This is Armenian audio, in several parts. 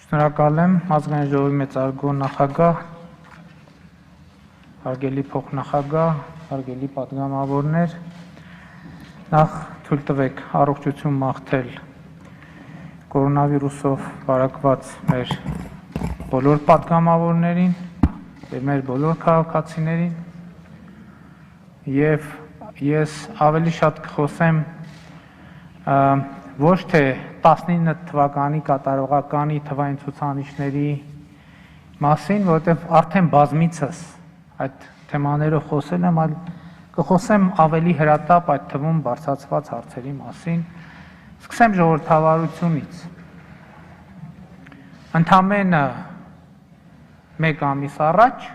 Շնորհակալ եմ ազգային ժողովի մեծարգո նախագահ, հարգելի փոխնախագահ, հարգելի պատգամավորներ, նախ թույլ տվեք առողջություն մաղթել կորոնավիրուսով վարակված մեր բոլոր պատգամավորներին եւ մեր բոլոր քաղաքացիներին եւ ես ավելի շատ կխոսեմ ոչ թե 19 թվականի կատարողականի թվային ցուցանիշների մասին, որովհետև արդեն բազմիցս այդ թեմաներով խոսել եմ, այլ կխոսեմ ավելի հրատապ այդ թվում բարձրացված հարցերի մասին։ Սկսեմ ժողովրդավարությունից։ Ընդամենը 1 ամիս առաջ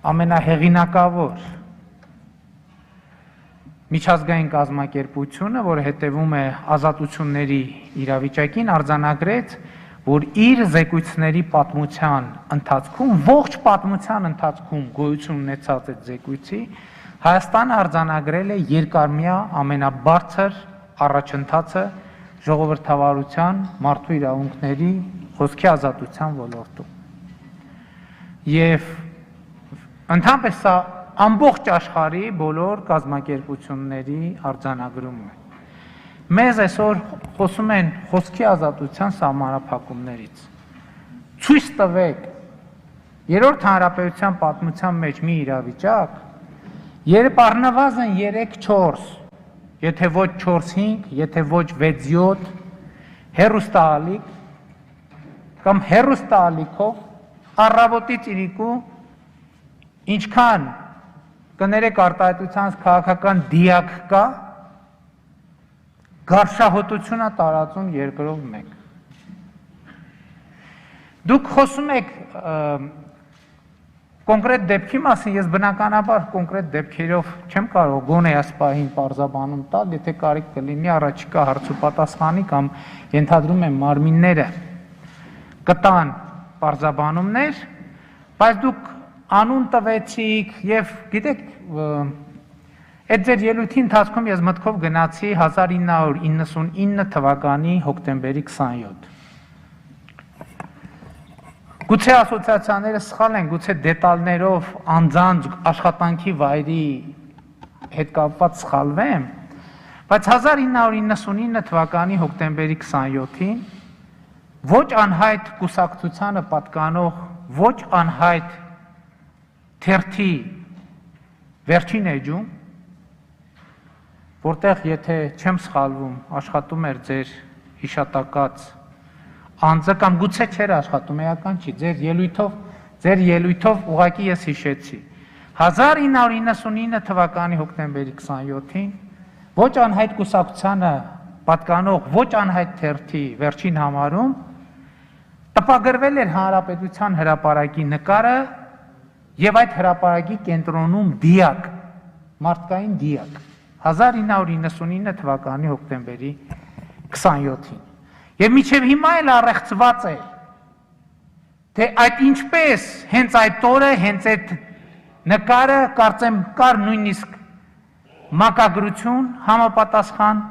ամենահեղինակավոր միջազգային կազմակերպությունը, որը հետևում է ազատությունների իրավիճակին, արձանագրեց, որ իր զեկույցների պատմության ընթացքում, ողջ պատմության ընթացքում գոյություն ունեցած այդ զեկույցի, Հայաստանը արձանագրել է երկարմյա ամենաբարձր առաջընթացը ժողովրդավարության, մարդու իրավունքների, խոսքի ազատության ոլորտում։ Եվ ընդհանրապես սա ամբողջ աշխարհի բոլոր կազմակերպությունների արձանագրումն է։ Մեզ այսօր խոսում են խոսքի ազատության սահմանափակումներից։ Ցույց տվեք երրորդ հանրապետության պատմության մեջ մի իրավիճակ, երբ առնվազն 3-4, եթե ոչ 4-5, եթե ոչ 6-7 հեռուստաալիք կամ հեռուստաալիքով առավոտից իրիկու ինչքան կներեք արտահայտության քաղաքական դիակ կա, գարշահոտությունը տարածում երկրով մեկ։ Դուք խոսում եք կոնկրետ դեպքի մասին, ես բնականաբար կոնկրետ դեպքերով չեմ կարող գոնե ասպահին պարզաբանում տալ, եթե կարիք կլինի առաջիկա հարցուպատասխանի կամ ենթադրում եմ մարմինները կտան պարզաբանումներ, բայց դուք անուն տվեցիք եւ գիտեք այդ ձեր ելույթի ընթացքում ես մտքով գնացի 1999 թվականի հոկտեմբերի 27։ Գուցե ասոցիացիաները սխալ են, գուցե դետալներով անձանց աշխատանքի վայրի հետ կապված սխալվեմ, բայց 1999 թվականի հոկտեմբերի 27-ին ոչ անհայտ կուսակցությանը պատկանող, ոչ անհայտ թերթի վերջին էջում, որտեղ եթե չեմ սխալվում, աշխատում էր ձեր հիշատակած անձը կամ գուցե չէր աշխատում, էական չի, ձեր ելույթով ուղղակի ես հիշեցի։ 1999 թվականի հոկտեմբերի 27-ին ոչ անհայտ կուսակցությանը պատկանող ոչ անհայտ թերթի վերջին համարում տպագրվել էր Հանրապետության հրապարակի նկարը եւ այդ հրապարակի կենտրոնում դիակ, մարդկային դիակ, 1999 թվականի հոկտեմբերի 27-ին։ Եվ մինչև հիմա էլ առեղծված է, թե այդ ինչպես հենց այդ օրը, հենց այդ նկարը, կարծեմ կար նույնիսկ մակագրություն, համապատասխան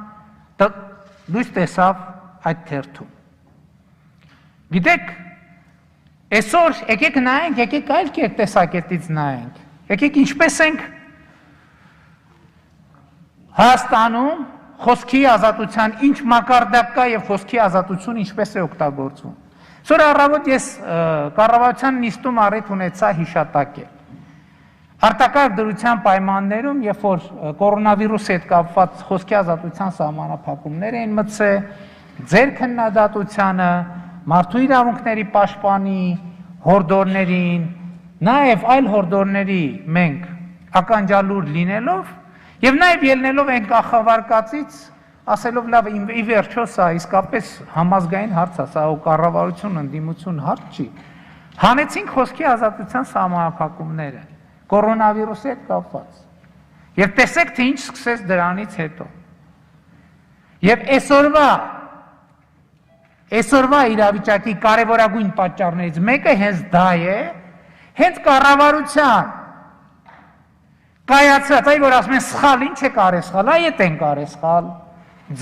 լույս տեսավ այդ թերթում։ Գիտեք, այսօր եկեք նայենք, եկեք այլ կերպ տեսակետից նայենք, եկեք ինչպես ենք Հայաստանում խոսքի ազատության ինչ մակարդակ կա եւ խոսքի ազատություն ինչպես է օգտագործվում։ Այսօր առավոտ ես կառավարության նիստում առիթ ունեցա հիշատակել։ Արտակարգ դրության պայմաններում, երբ որ կորոնավիրուսի հետ կապված խոսքի ազատության սահմանափակումներ էին մտցել, ձեր քննադատությանը, մարդու իրավունքների պաշտպանի հորդորներին, նաեւ այլ հորդորների մենք ականջալուր լինելով եւ նաեւ ելնելով այն կախավարկածից, ասելով լավ ի վերջո սա իսկապես համազգային հարց է, սա կառավարություն ընդդիմություն հարց չի։ Հանեցինք խոսքի ազատության սահմանափակումները կորոնավիրուսի հետ կապված։ Եվ տեսեք թե ինչ սկսեց դրանից հետո։ Եվ այսօրվա իրավիճակի կարևորագույն պատճառներից մեկը հենց դա է, հենց կառավարության կայացած, այ որ ասում են սխալ, ինչ է կարել սխալ, այդ են կարել սխալ,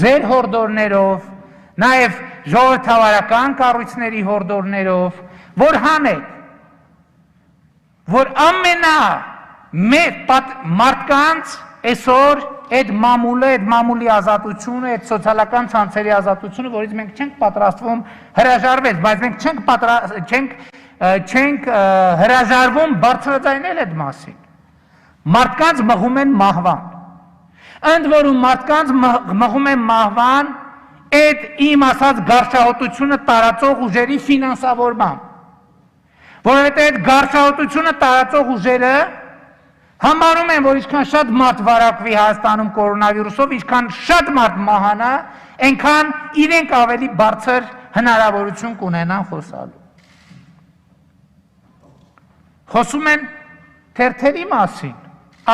ձեր հորդորներով, նաև ժողովրդավարական կառույցների հորդորներով, որ հանեք, որ մարդկանց այսօր այդ մամուլի ազատությունը, այդ սոցիալական ցանցերի ազատությունը, որից մենք չենք պատրաստվում հրաժարվել, բայց մենք չենք հրաժարվում բարձրաձայնել այդ մասին։ Մարդկանց մղում են մահվան։ Ընդ որում մարդկանց մղում են մահվան այդ իմ ասած գարշահոտությունը տարածող ուժերի ֆինանսավորմամբ, որովհետև այդ գարշահոտությունը տարածող ուժերը համարում են, որ ինչքան շատ մարդ վարակվի Հայաստանում կորոնավիրուսով, ինչքան շատ մարդ մահանա, այնքան իրենք ավելի բարձր հնարավորություն կունենան խոսալու։ Խոսում են թերթերի մասին,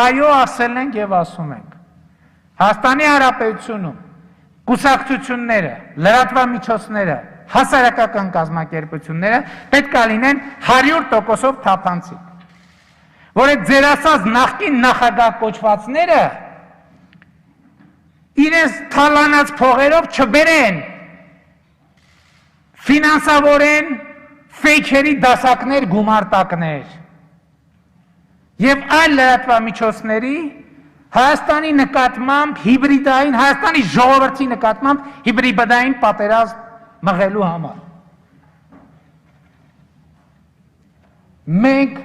այո ասել ենք և ասում ենք։ Հայաստանի Հանրապետությունում կուսակցությունները, լրատվամիջոցները, հասարակական կազմակերպությունները պետք է լինեն 100%-ով թափանցիկ, որ այդ ձեր ասած նախկին նախագահ կոչվածները իրենց թալանած փողերով չբերեն, ֆինանսավորեն ֆեյքերի դասակներ, գումարտակներ և այլ լրատվամիջոցների Հայաստանի նկատմամբ հիբրիդային, Հայաստանի ժողովրդի նկատմամբ հիբրիդային պատերազմ մղելու համար։ Մենք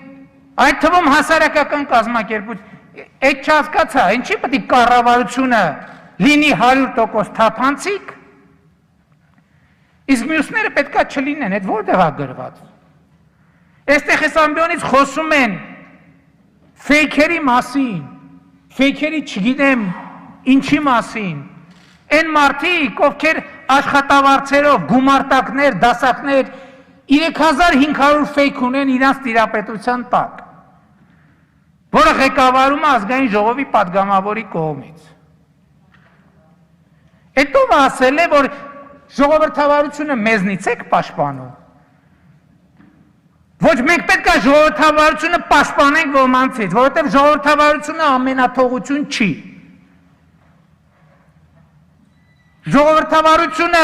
այդ թվում հասարակական կազմակերպություն, այդ չհասկացա, ինչի պետք է կառավարությունը լինի 100% թափանցիկ, իսկ մյուսները պետք է չլինեն, այդ որտեղ է գրված։ Այստեղ այս ամբիոնից խոսում են ֆեյքերի մասին, ֆեյքերի չգիտեմ ինչի մասին, այն մարդիկ, ովքեր աշխատավարձերով, գումարտակներ, դասակներ, 3500 ֆեյք ունեն իրանց տիրապետության տակ, որը ղեկավարում է ազգային ժողովի պատգամավորի կողմից։ Այդ ով ասել է, որ ժողովրդավարությունը մեզնից եք պաշտպանում։ Ոչ մենք պետք է ժողովրդավարությունը պաշտպանենք ոմանցից, որովհետև ժողովրդավարությունը ամենաթողություն չի։ Ժողովրդավարությունը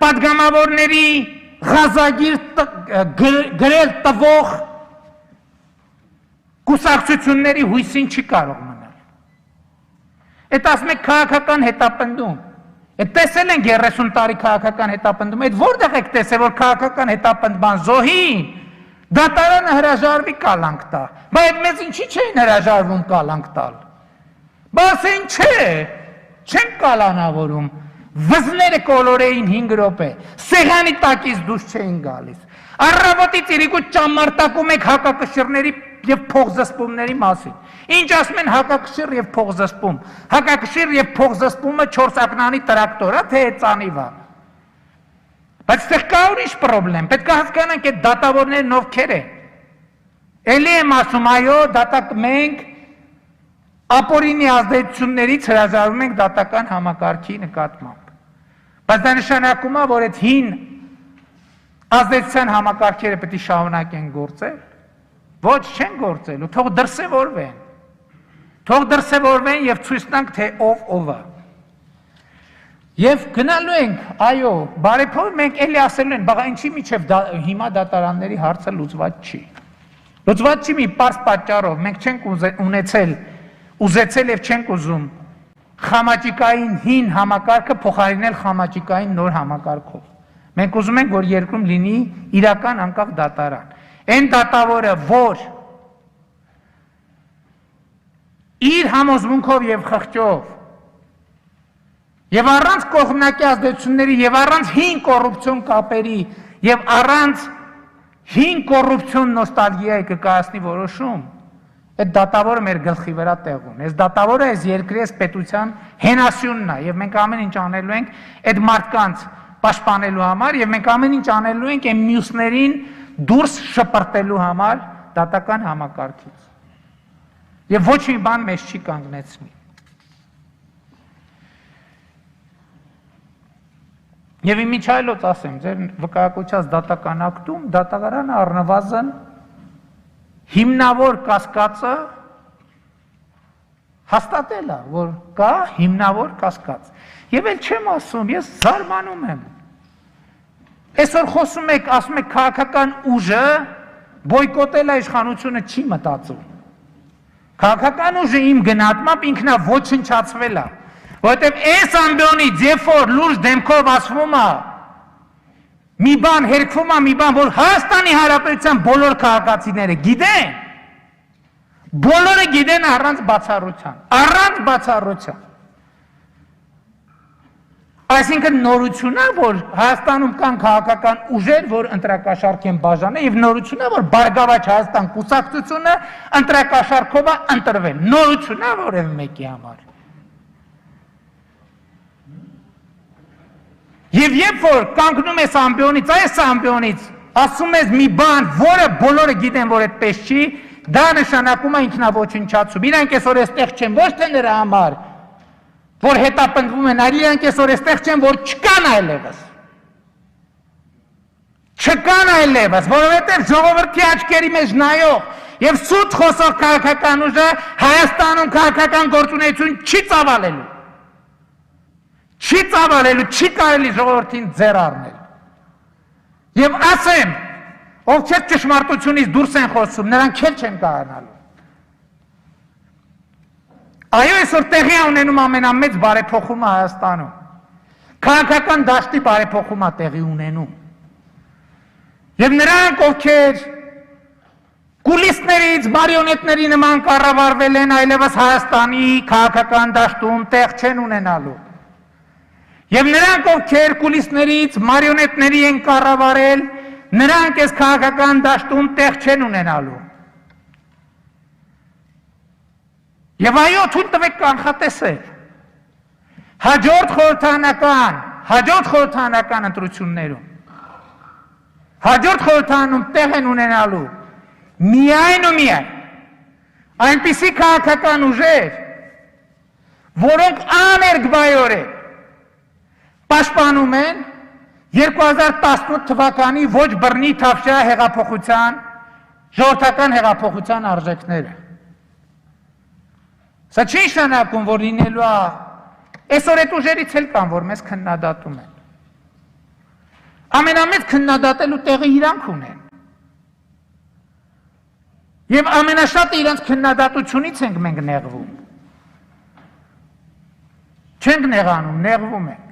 պատգամավորների ղազագիր գրել տվող կուսակցությունների հույսին չի կարող մնալ։ Այդ ասում եք քաղաքական հետապնդում։ Այդ տեսել ենք 30 տարի քաղաքական հետապնդում, այդ որտեղ եք տեսել, որ քաղաքական հետապնդման զոհին դատարանը հրաժարվի կալանք տա, բայց այդ մեզ ինչի չէին հրաժարվում կալանք տալ։ Բայց այն չէ, չենք կալանավորում, վզները կոլորեին 5 րոպե, սեղանի տակից դուրս չէին գալիս։ Առավոտից իրիկուց ճամարտակում եք հակակշիռների և փողզսպումների մասին։ Ինչ ասում են հակակշիռ և փողզսպում։ Հակակշիռ և փողզսպումը 4 ակնանի տրակտոր է, թե ծանիվ է։ Բայց ստեղ կա ուրիշ պրոբլեմ, պետք է հասկանանք այդ դատավորներն ովքեր են։ Էլի եմ ասում, այո, մենք ապօրինի ազդեցություններից հրաժարվում ենք դատական համակարգի նկատմամբ։ Բայց դա նշանակում է, որ այդ հին ազդեցության համակարգերը պետք է շարունակեն գործել։ Ոչ, չեն գործելու, թող դրսևորվեն։ Թող դրսևորվեն և ցույց տանք, թե ով է։ Եվ գնալու ենք, այո, բարեփոխ մենք էլի ասելու են, բաղա ինչի միջև հիմա դատարանների հարցը լուծված չի։ Լուծված չի մի պարզ պատճառով, մենք չենք ուզեցել և չենք ուզում խամաճիկային հին համակարգը փոխարինել խամաճիկային նոր համակարգով։ Մենք ուզում ենք, որ երկրում լինի իրական անկախ դատարան։ Այն դատավորը, որ իր համոզմունքով և խղճով և առանց կողմնակի ազդեցությունների և առանց հին կոռուպցիոն կապերի և առանց հին կոռուպցիոն նոստալգիայի կկայացնի որոշում, այդ դատավորը մեր գլխի վրա տեղ ունի։ Այս դատավորը այս երկրի, այս պետության հենասյունն է և մենք ամեն ինչ անելու ենք այդ մարդկանց պաշտպանելու համար և մենք ամեն ինչ անելու ենք այն մյուսներին դուրս շպրտելու համար դատական համակարգից։ Եվ ոչ մի բան մեզ չի կանգնեցնի։ Եվ իմիջայլոց ասեմ, ձեր վկայակոչած դատական ակտում դատակարանը առնվազն հիմնավոր կասկածը հաստատել է, որ կա հիմնավոր կասկած։ Եվ էլ չեմ ասում, ես զարմանում եմ։ Այսօր խոսում եք, ասում եք քաղաքական ուժը բոյկոտել է իշխանությունը չի մտածում։ Քաղաքական ուժը իմ գնահատմամբ ինքնա ոչնչացվել է, որովհետև այս ամբիոնից երբ որ լուրջ դեմքով ասվում է մի բան հերքվում է, մի բան, որ Հայաստանի Հանրապետության բոլոր քաղաքացիները գիտեն, բոլորը գիտեն առանց բացառության։ Այսինքն նորություն է, որ Հայաստանում կան քաղաքական ուժեր, որ ընտրակաշառք են բաժանել, եւ նորություն է, որ Բարգավաճ Հայաստան կուսակցությունը ընտրակաշառքով է ընտրվել։ Նորություն է որևէ մեկի համար։ Եվ երբ որ կանգնում ես ամբիոնից, այս ամբիոնից ասում ես մի բան, որը բոլորը գիտեն, որ այդպես չի, դա նշանակում է ինքնաոչնչացում։ Իրանք այսօր այստեղ չեն ոչ թե նրա համար, որ հետապնդվում են, այլ իրանք այսօր այստեղ չեն, որ չկան այլևս։ Չկան այլևս, որովհետև ժողովրդի աչքերի մեջ նայող եւ սուտ խոսող քաղաքական ուժը Հայաստանում քաղաքական գործունեություն չի ծավալելու։ Չի ծավալելու, չի կարելի ժողովրդին ձեռ առնել։ Եվ ասեմ, ովքեր ճշմարտությունից դուրս են խոսում, նրանք չեն կարողանալու։ Այո, այսօր տեղի է ունենում ամենամեծ բարեփոխումը Հայաստանում։ Քաղաքական դաշտի բարեփոխումը տեղի ունենում։ Եվ նրանք, ովքեր կուլիսներից մարիոնետների նման կառավարվել են, այլևս Հայաստանի քաղաքական դաշտում տեղ չեն ունենալու։ Եվ նրանք, ովքեր կուլիսներից մարիոնետների են կառավարել, նրանք այս քաղաքական դաշտում տեղ չեն ունենալու։ Եվ այո, թույլ տվեք կանխատեսել։ Հաջորդ խորհրդարանական ընտրություններում, հաջորդ խորհրդարանում տեղ են ունենալու միայն ու միայն այնպիսի քաղաքական ուժեր, որոնք աներկբայորեն պաշտպանում են 2018 թվականի ոչ բռնի թավշյա հեղափոխության, ժողովրդական հեղափոխության արժեքները։ Սա չի նշանակում, որ լինելու է, այսօր այդ ուժերից էլ կան, որ մեզ քննադատում են։ Ամենամեծ քննադատելու տեղը իրանք ունեն։ Եվ ամենաշատը իրանց քննադատությունից ենք մենք նեղվում։ Չենք նեղանում, նեղվում ենք։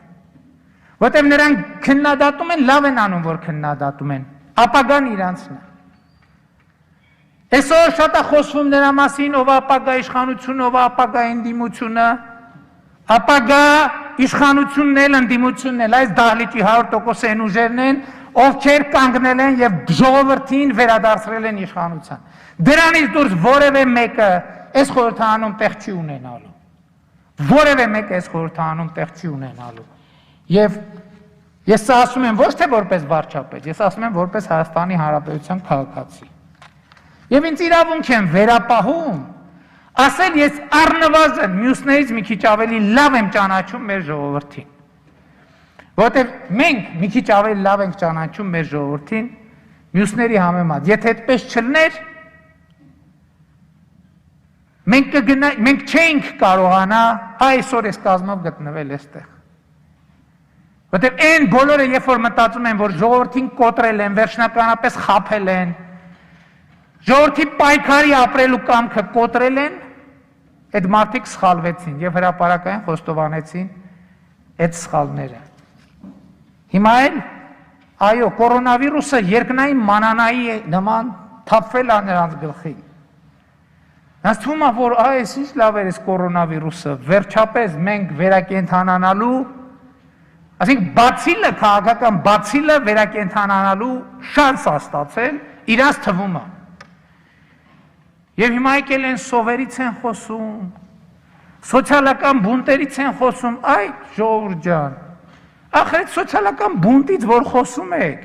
Որտեւ նրանք քննադատում են, լավ են անում, որ քննադատում են, ապագան իրանցն է։ Այսօր շատ է խոսվում նրա մասին, ով ապագա իշխանությունը, ով ապագա ընդդիմությունը, ապագա իշխանությունն էլ, ընդդիմությունն էլ, այս դահլիճի 100% են ուժերն են, ովքեր կանգնել են եւ ժողովրդին վերադարձրել են իշխանության։ Դրանից դուրս որևէ մեկը այս խորհրդարանում տեղ չի ունենալու։ Որևէ մեկը այս խորհրդարանում տեղ չի ունենալու։ Եվ ես ասում եմ ոչ թե որպես վարչապետ, ես ասում եմ որպես Հայաստանի Հանրապետության քաղաքացի։ Եվ ինձ իրավունք եմ վերապահում, ասել ես առնվազն մյուսներից մի քիչ ավելի լավ եմ ճանաչում մեր ժողովրդին։ Որտեւ մենք մի քիչ ավելի լավ ենք ճանաչում մեր ժողովրդին մյուսների համեմատ։ Եթե այդպես չլներ, մենք չէինք կարողանա այսօր այս կազմով գտնվել այստեղ։ Որտեւ այն բոլորը երբ որ մտածում են, որ ժողովրդին կոտրել են, վերջնականապես խաբել են, ժողովրդի պայքարի ապրելու կամքը կոտրել են, այդ մարդիկ սխալվեցին եւ հրապարակային խոստովանեցին այդ սխալները։ Հիմա էլ այո, կորոնավիրուսը երկնային մանանայի նման թափվել է նրանց գլխին։ Նրանց թվում է, որ այս ինչ լավ էր այս կորոնավիրուսը, վերջապես մենք վերակենդանանալու, ասենք բացիլը, քաղաքական բացիլը վերակենդանանալու շանս է ստացել, իրանց թվում է։ Եվ հիմա եկել են սովերից են խոսում, սոցիալական բունտերից են խոսում, այ ժողովուրդ ջան, ախր այդ սոցիալական բունտից որ խոսում եք,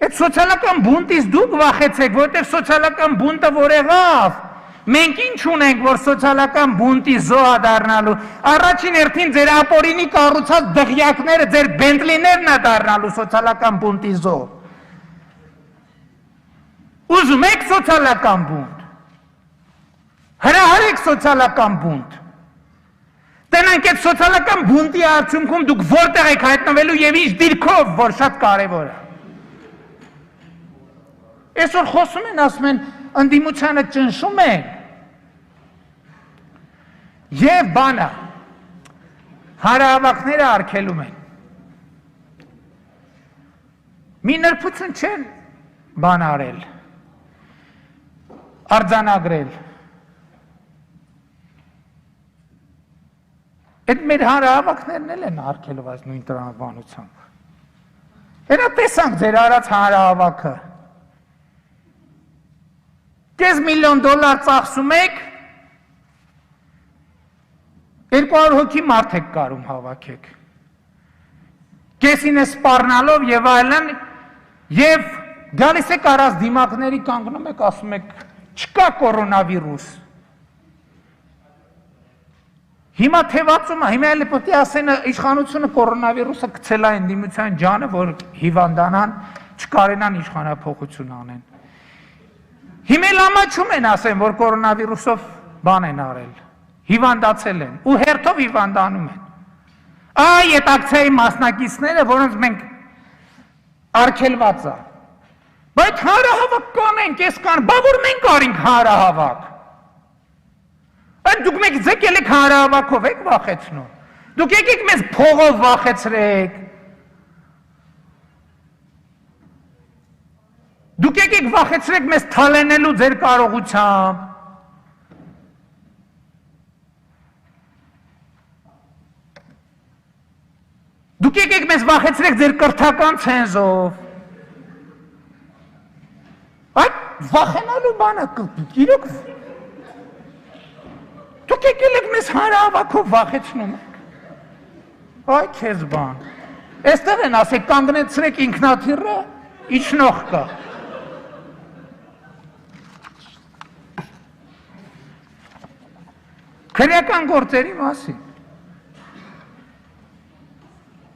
այդ սոցիալական բունտից դուք վախեցեք, որտեղ սոցիալական բունտը որ եղավ, մենք ինչ ունենք, որ սոցիալական բունտի զոհ դառնալու, առաջին հերթին ձեր ապօրինի կառուցած դղյակները, ձեր բենտլիներն է դառնալու սոցիալական բունտի զոհ։ Ուզում եք սոցիալական բունտ։ հրահարեք սոցիալական բունտ։ Տենանք այդ սոցիալական բունտի արդյունքում դուք որտեղ եք հայտնվելու եւ ինչ դիրքով, որ շատ կարեւոր է։ Այսօր խոսում են, ասում են, ընդդիմությանը ճնշում են։ Եվ բանը հանրահավաքները արգելում են։ Մի նրբություն չեն բան արել, արձանագրել։ Այդ մեր հանրահավաքներն էլ են արգելում այս նույն տրամաբանությամբ։ Հետո տեսանք ձեր արած հանրահավաքը։ $5 միլիոն ծախսում եք, 200 հոգի մարդ եք կարում հավաքեք։ Կեսին է սպառնալով եւ այլն, եւ գալիս եք առած դիմակների կանգնում եք, ասում եք, չկա կորոնավիրուս։ Հիմա թևածում է, հիմա էլ պետք է ասեն իշխանությունը կորոնավիրուսը գցել է ընդդիմության ջանը, որ հիվանդանան, չկարենան իշխանափոխություն անեն։ Հիմա էլ ամաչում են ասեն, որ կորոնավիրուսով բան են արել, հիվանդացել են, ու հերթով հիվանդանում են։ Այ այդ ակցիայի մասնակիցները, որոնց մենք արգելված է։ Բայց հանրահավաք կանենք, ես կան, բա որ մենք արինք հանրահավաք։ Այդ դուք մեկ ձեկել եք հանրահավաքով եք վախեցնում։ Դուք եկեք մեզ փողով վախեցրեք։ Դուք եկեք վախեցրեք մեզ թալենելու ձեր կարողությամբ։ Դուք եկեք մեզ վախեցրեք ձեր կրթական ցենզով։ Այդ վախենալու բանը իրոք դուք եկել եք մեզ հանրահավաքով վախեցնում եք։ Այ քեզ բան։ Այստեղ են ասեք կանգնեցրեք ինքնաթիռը, իջնող կա։ Քրեական գործերի մասին։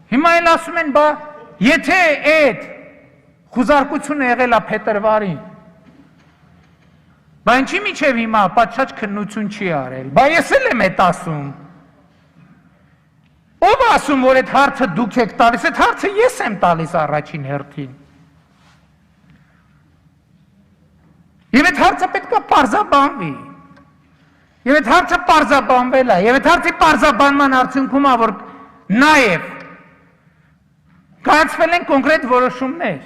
Հիմա էլ ասում են, բա, եթե այդ խուզարկությունը եղել է փետրվարին, բա ինչի միջև հիմա պատշաճ քննություն չի արել, բա ես էլ եմ այդ ասում։ Ով ասում, որ այդ հարցը դուք եք տալիս, այդ հարցը ես եմ տալիս առաջին հերթին։ Եվ այդ հարցը պետք է պարզաբանվի։ Եվ այդ հարցը պարզաբանվել է, եւ այդ հարցի պարզաբանման արդյունքում է, որ նաեւ կայացվել են կոնկրետ որոշումներ,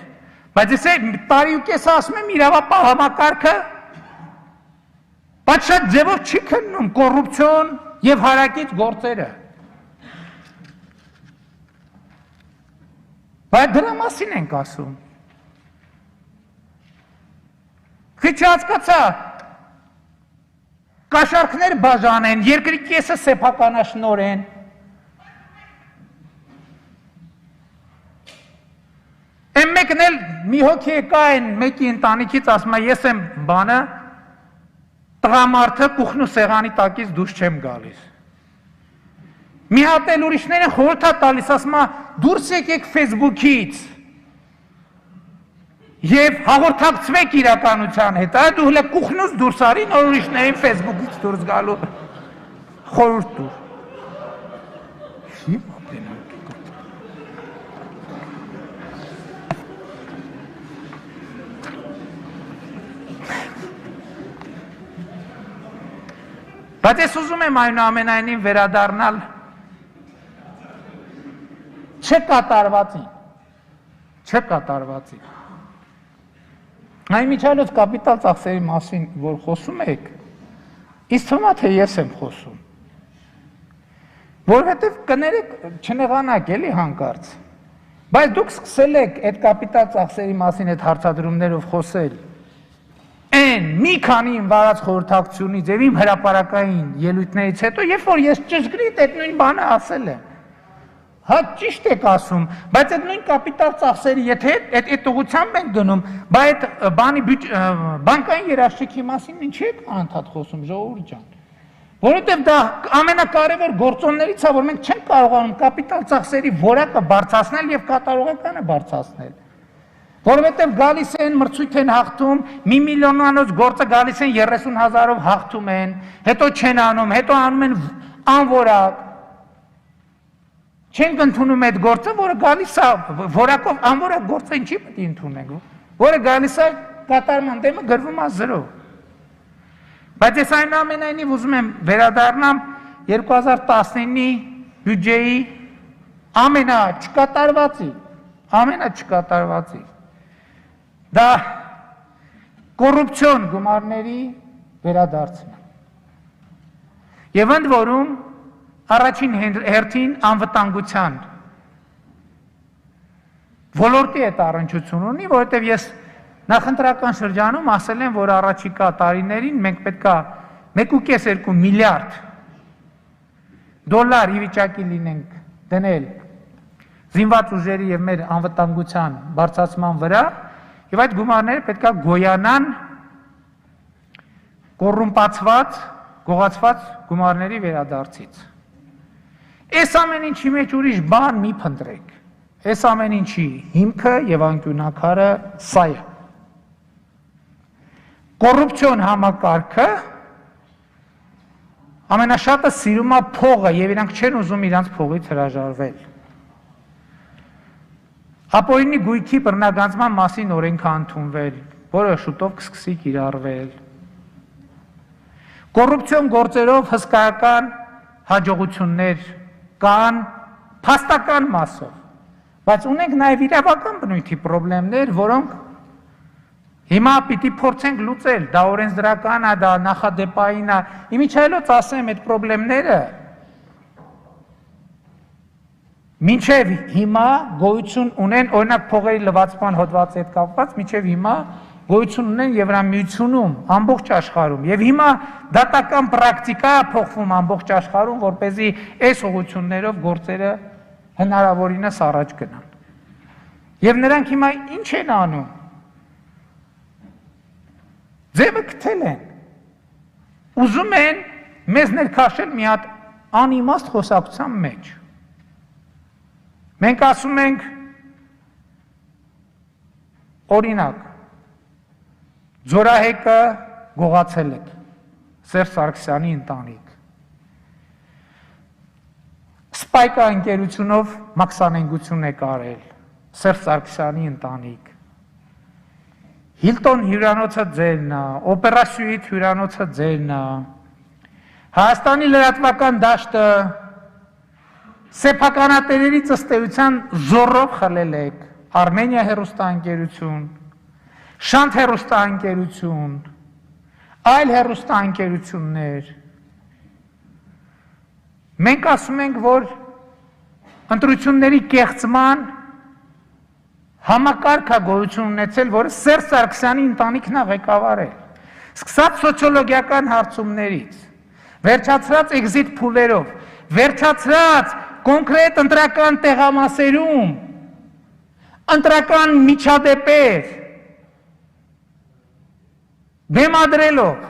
բայց ես տարի ու կես ասում եմ իրավապահ համակարգը պատշաճ ձևով չի քննում կոռուպցիոն եւ հարակից գործերը։ Բայց դրա մասին ենք ասում։ Քիչ հասկացա, կաշառքներ բաժանեն, երկրի կեսը սեփականաշնորհեն։ Եմ մեկն էլ մի հոգի եկա են մեկի ընտանիքից ասում է ես եմ բանը տղամարդը կուխն ու սեղանի տակից դուրս չեմ գալիս։ Մի հատ էլ ուրիշները խորհուրդ է տալիս, ասում է դուրս եկեք Facebook-ից եւ հաղորդակցվեք իրականության հետ, այ դու հələ կուխնուց դուրս արի, նոր ուրիշներին Facebook-ից դուրս գալու խորհուրդ տուր։ Բայց ես ուզում եմ այնուամենայնիվ վերադառնալ չկատարվածին։ Այն միջալոց կապիտալ ծախսերի մասին, որ խոսում եք, ինձ թվում է, թե ես եմ խոսում։ Որովհետև կներեք չնեղանաք էլի հանկարծ։ Բայց դուք սկսել եք այդ կապիտալ ծախսերի մասին այդ հարցադրումներով խոսել։ Այն մի քանի իմ վարած խորհրդակցությունից եւ իմ հրապարակային ելույթներից հետո, երբ որ ես ճշգրիտ այդ նույն բանը ասել եմ, հա ճիշտ եք ասում, բայց այդ նույն կապիտալ ծախսերի, եթե այդ ուղղությամբ ենք գնում, բայց այդ բանի բանկային երաշխիքի մասին ինչի եք անընդհատ խոսում, ժողովուրդ ջան։ Որովհետև դա ամենակարևոր գործոններից է, որ մենք չենք կարողանում կապիտալ ծախսերի որակը բարձրացնել եւ կատարողականը բարձրացնել։ Որովհետև գալիս են մրցույթ են հաղթում, 1 միլիոնանոց գործը գալիս են 30,000-ով հաղթում են, հետո չեն անում, հետո անում են անորակ։ Չենք ընդունում այդ գործը, որը գալիս է որակով անորակ գործը ինչի պետք է ընդունենք, որը գալիս է կատարման դեմը գրվում է 0։ Բայց ես այնուամենայնիվ ուզում եմ վերադառնամ 2019-ի բյուջեի ամենաչկատարվածի։ Դա կոռուպցիոն գումարների վերադարձն է։ Եվ ընդ որում առաջին հերթին անվտանգության ոլորտի հետ առնչություն ունի, որովհետև ես նախընտրական շրջանում ասել եմ, որ առաջիկա տարիներին մենք պետքա 1.2 միլիարդ դոլար ի վիճակի լինենք դնել զինված ուժերի եւ մեր անվտանգության բարձրացման վրա, եւ այդ գումարները պետքա գոյանան կոռումպացված, գողացված գումարների վերադարձից։ Այս ամեն ինչի մեջ ուրիշ բան մի փնտրեք։ Այս ամեն ինչի հիմքը եւ անկյունակարը սա է։ Կոռուպցիոն համակարգը ամենաշատը սիրում է փողը եւ իրանք չեն ուզում իրանք փողից հրաժարվել։ Ապօրինի գույքի բռնագանձման մասին օրենք է ընդունվել, որը շուտով կսկսի կիրառվել։ Կոռուպցիոն գործերով հսկայական հաջողություններ կան փաստական մասով, բայց ունենք նաև իրավական բնույթի խնդիրներ, որոնք հիմա պիտի փորձենք լուծել, դա օրենսդրական է, դա նախադեպային է, իմիջայլոց ասեմ այդ խնդիրները մինչև հիմա գոյություն ունեն, օրինակ փողերի լվացման հոդվածի հետ կապված, մինչև հիմա գոյություն ունեն Եվրամիությունում, ամբողջ աշխարհում, եւ հիմա դատական պրակտիկա է փոխվում ամբողջ աշխարհում, որպեսզի այս ուղղություններով գործերը հնարավորինս առաջ գնան։ Եվ նրանք հիմա ինչ են անում։ Ձևը գտել են։ Ուզում են մեզ ներքաշել մի հատ անիմաստ խոսակցության մեջ։ Մենք ասում ենք օրինակ Ձորահեկը գողացել եք, Սերժ Սարգսյանի ընտանիք։ Սպայկա ընկերությունով մաքսանենգություն եք արել, Սերժ Սարգսյանի ընտանիք։ Հիլտոն հյուրանոցը ձերն է, Օպերա Սյուիթ հյուրանոցը ձերն է, Հայաստանի լրատվական դաշտը սեփականատերերի ծստեության զորով խլել եք, Արմենիա հեռուստաընկերություն, Շանթ հեռուստաընկերություն, այլ հեռուստաընկերություններ։ Մենք ասում ենք, որ ընտրությունների կեղծման համակարգ է գոյություն ունեցել, որը Սերժ Սարգսյանի ընտանիքն է ղեկավարել։ Սկսած սոցիոլոգիական հարցումներից, վերջացրած էքզիտ փուլերով, վերջացրած կոնկրետ ընտրական տեղամասերում, ընտրական միջադեպեր բեմադրելով,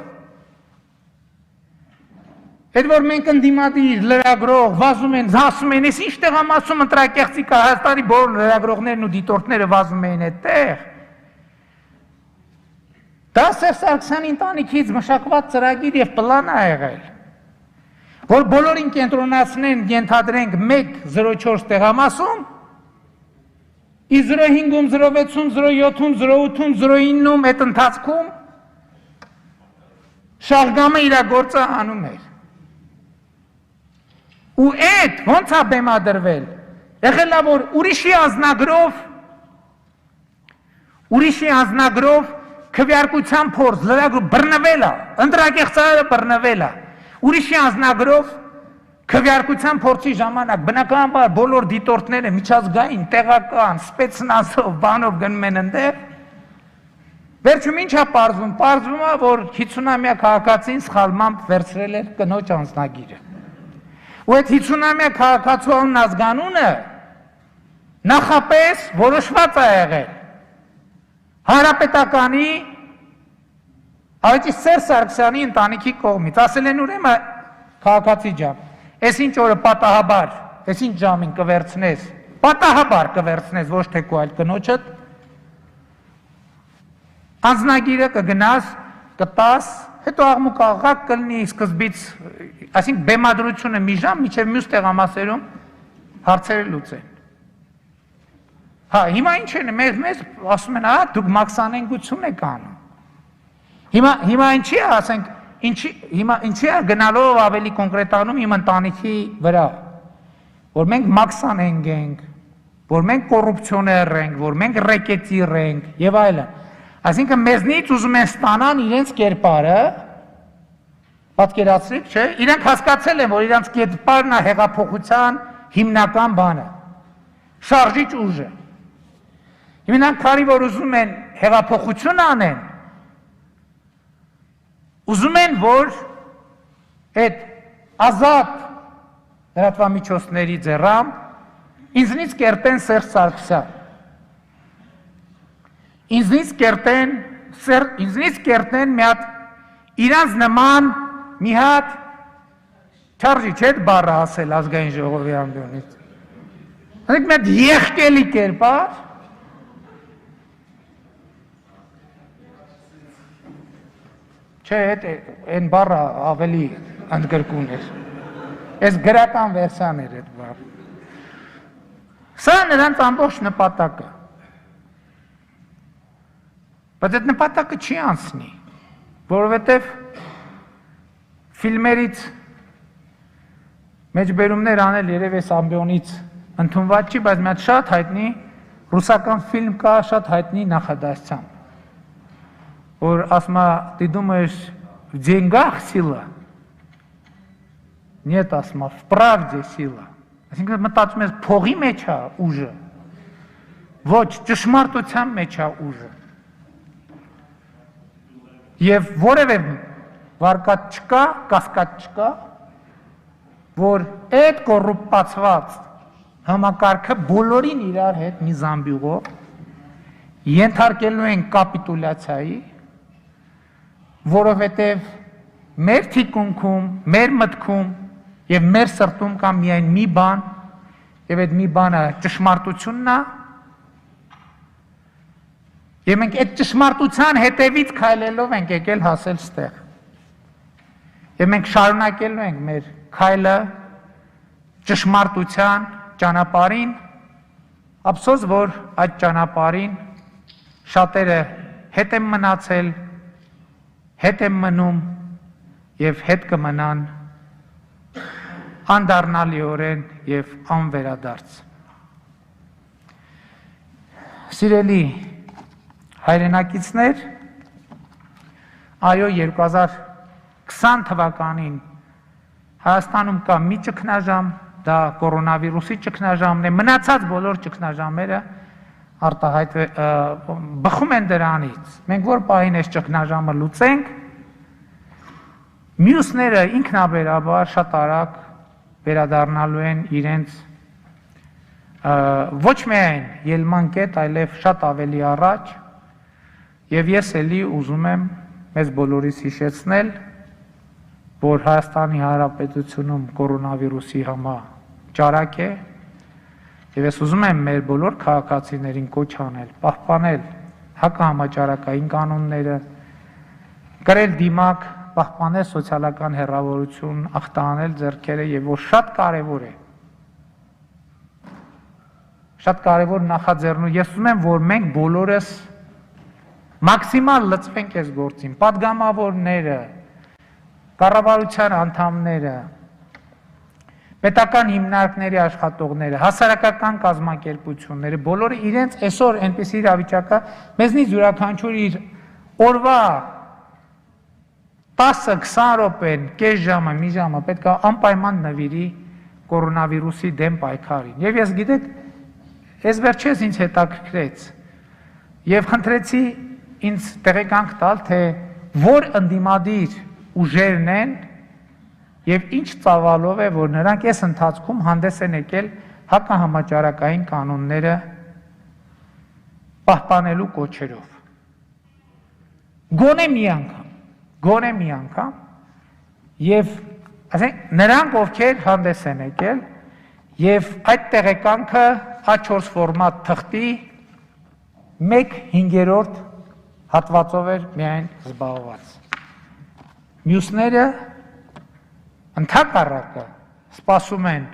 այդ որ մենք ընդդիմադիր լրագրող վազում են, ասում են, ես ինչ տեղամասում ընտրակեղծի կա, Հայաստանի բոլոր լրագրողներն ու դիտորդները վազում էին այդտեղ։ Դա Սերժ Սարգսյանի ընտանիքից մշակված ծրագիր եւ պլան է եղել, որ բոլորին կենտրոնացնեն, ենթադրենք 1-04 տեղամասում, ի 05-ում, 06-ում, 07-ում, 08-ում, 09-ում այդ ընթացքում շահգամը իր գործը անում էր։ Ու այդ ոնց է բեմադրվել, եղել է, որ ուրիշի անձնագրով քվեարկության փորձ, լրագրող բռնվել է, ընտրակեղծարարը բռնվել է, ուրիշի անձնագրով քվեարկության փորձի ժամանակ բնականաբար բոլոր դիտորդները միջազգային, տեղական, սպեցնազով, բանով գնում են ընդեղ, վերջում ինչ է պարզվում, պարզվում է, որ 50-ամյա քաղաքացին սխալմամբ վերցրել էր կնոջ անձնագիրը։ Ու այդ 50-ամյա քաղաքացու ազգանունը նախապես որոշված է եղել Հանրապետականի Այդի Սերժ Սարգսյանի ընտանիքի կողմից, ասել են ուրեմն քաղաքացի ջան, այս ինչ օրը պատահաբար, այս ինչ ժամին կվերցնես, պատահաբար կվերցնես ոչ թե քո այլ կնոջդ, Անձնագիրը կգնաս, կտաս, հետո աղմուկ կլինի սկզբից, այսինքն բեմադրությունը մի ժամ, մինչև մյուս տեղամասերում հարցերը լուծեն։ Հա, հիմա ինչ են, մեզ ասում են, դուք մաքսանենգություն եք անում։ Հիմա ինչի է, ասենք, ինչի է գնալով ավելի կոնկրետանում իմ ընտանիքի վրա, որ մենք մաքսանենք ենք, որ մենք կոռուպցիոներ ենք, որ մենք ռեկետիր ենք եւ այլն։ Այսինքն մեզնից ուզում են ստանան իրենց կերպարը, պատկերացրիք, չէ՞, իրենք հասկացել են, որ իրենց կերպարն է հեղափոխության հիմնական բանը, շարժիչ ուժը։ Իրանք քանի որ ուզում են հեղափոխություն անեն, ուզում են, որ այդ ազատ լրատվամիջոցների ձեռամբ ինձնից կերտեն Սերժ Սարգսյան, ինձնից կերտեն մի հատ իրանց նման մի հատ չարժի չէ բառը ասել ազգային ժողովի ամբիոնից, ասենք մի հատ եղկելի կերպար, չէ, այն բառը ավելի ընդգրկուն էր, այս գրական վերսան էր այդ բառը, սա նրանց ամբողջ նպատակը, բայց այդ նպատակը չի անցնի, որովհետև ֆիլմերից մեջբերումներ անել երև այս ամբիոնից ընդունված չի, բայց մի հատ շատ հայտնի ռուսական ֆիլմ կա շատ հայտնի նախադասությամբ, որ ասում է, ты думаешь, в деньгах сила? Нет, ասում է, в правде сила. Այսինքն մտածում ես փողի մեջ է ուժը, ոչ ճշմարտության մեջ է ուժը։ Եվ որևէ վարկած չկա, կասկած չկա, որ այդ կոռուպացված համակարգը բոլորին իրար հետ մի զամբյուղով ենթարկելու են կապիտուլյացիայի, որովհետև մեր թիկունքում, մեր մտքում և մեր սրտում կա միայն մի բան, և այդ մի բանը ճշմարտությունն է, և մենք այդ ճշմարտության հետևից քայլելով ենք եկել հասել ստեղ։ Եվ մենք շարունակելու ենք մեր քայլը ճշմարտության ճանապարհին, ափսոս, որ այդ ճանապարհին շատերը հետ են մնացել, հետ են մնում և հետ կմնան անդառնալիորեն և անվերադարձ։ Սիրելի հայրենակիցներ, այո 2020 թվականին Հայաստանում կա մի ճգնաժամ, դա կորոնավիրուսի ճգնաժամն է, մնացած բոլոր ճգնաժամերը բխում են դրանից, մենք որ պահին այս ճգնաժամը լուծենք, մյուսները ինքնաբերաբար շատ արագ վերադառնալու են իրենց ոչ միայն ելման կետ, այլև շատ ավելի առաջ, և ես էլի ուզում եմ մեզ բոլորիս հիշեցնել, որ Հայաստանի Հանրապետությունում կորոնավիրուսի ճարակ է, և ես ուզում եմ մեր բոլոր քաղաքացիներին կոչ անել, պահպանել հակահամաճարակային կանոնները, կրել դիմակ, պահպանել սոցիալական հեռավորություն, ախտահանել ձեռքերը և որ շատ կարևոր նախաձեռնություն, ես ուզում եմ, որ մենք բոլորս մաքսիմալ լծվենք այս գործին, պատգամավորները, կառավարության անդամները, պետական հիմնարկների աշխատողները, հասարակական կազմակերպությունները, բոլորը իրենց այսօր այնպիսի իրավիճակա, մեզնից յուրաքանչյուր իր օրվա 10-20 րոպեն, կես ժամը, մի ժամը պետք է անպայման նվիրի կորոնավիրուսի դեմ պայքարին։ Եվ ես գիտեք, ես վերջերս ինձ հետաքրքրեց եւ խնդրեցի ինձ տեղեկանք տալ, թե որ ընդդիմադիր ուժերն են եւ ինչ ծավալով է, որ նրանք այս ընթացքում հանդես են եկել հակահամաճարակային կանոնները պահպանելու կոչերով։ Գոնե մի անգամ եւ ասենք նրանք ովքեր հանդես են եկել եւ այդ տեղեկանքը A4 ֆորմատ թղթի 1/5 հատվածով էր միայն զբաղված։ Մյուսները ընդհակառակը սպասում են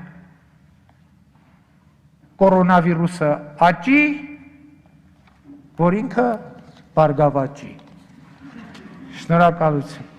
կորոնավիրուսը աճի, որ ինքը բարգավաճի։ Շնորհակալություն։